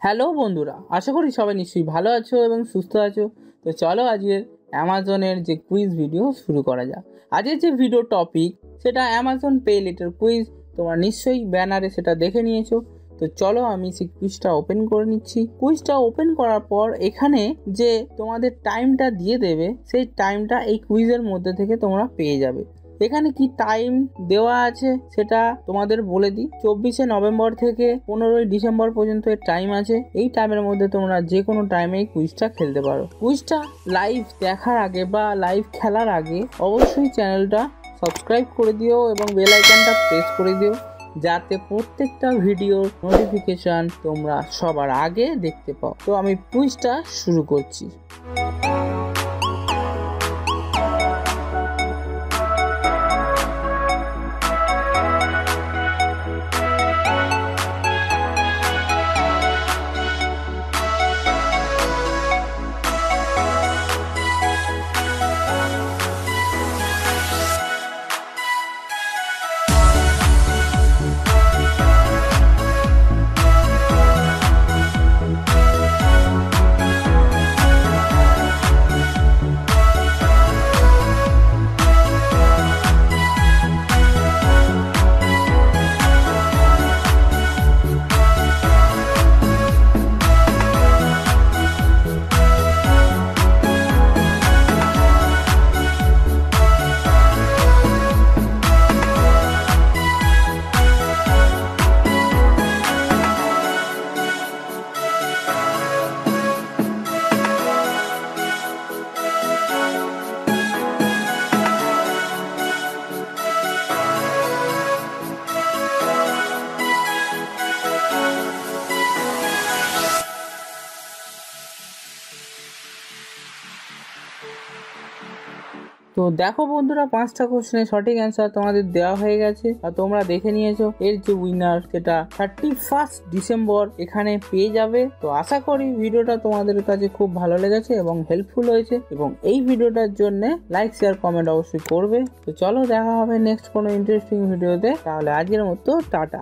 Hello বন্ধুরা, আশা করি সবাই নিশ্চয়ই ভালো আছো এবং সুস্থ আছো। তো চলো আজকের অ্যামাজনের যে কুইজ ভিডিও শুরু করা যাক। আজকের যে ভিডিও টপিক সেটা অ্যামাজন পে লেটার কুইজ। তোমরা নিশ্চয়ই ব্যানারে সেটা দেখে নিয়েছো। তো চলো আমি সেই কুইজটা ওপেন করে নিচ্ছি। কুইজটা ওপেন করার পর এখানে যে তোমাদের টাইমটা দিয়ে দেবে সেই টাইমটা এই কুইজের মধ্যে থেকে তোমরা পেয়ে যাবে। এখানে কি টাইম দেওয়া আছে সেটা তোমাদের বলে দিই। 24শে নভেম্বর থেকে 15ই ডিসেম্বর পর্যন্ত এর টাইম আছে। এই টাইমের মধ্যে তোমরা যে কোনো টাইমে এই কুইজটা খেলতে পারো। কুইজটা লাইভ দেখার আগে বা লাইভ খেলার আগে অবশ্যই চ্যানেলটা সাবস্ক্রাইব করে দিও এবং বেল আইকনটা প্রেস করে দিও, যাতে প্রত্যেকটা ভিডিওর নোটিফিকেশন তোমরা সবার আগে দেখতে পাও। তো আমি কুইজটা শুরু করছি। তো দেখো বন্ধুরা, 5টা কোশ্চেনের সঠিক অ্যান্সার তোমাদের দেওয়া হয়ে গেছে আর তোমরা দেখে নিয়েছো। এর যে উইনার সেটা 31 ডিসেম্বর এখানে পেয়ে যাবে। তো আশা করি ভিডিওটা তোমাদের কাছে খুব ভালো লেগেছে এবং হেল্পফুল হয়েছে, এবং এই ভিডিওটার জন্য লাইক শেয়ার কমেন্ট অবশ্যই করবে। তো চলো দেখা হবে নেক্সট কোনো ইন্টারেস্টিং ভিডিওতে। তাহলে আজকের মতো টাটা।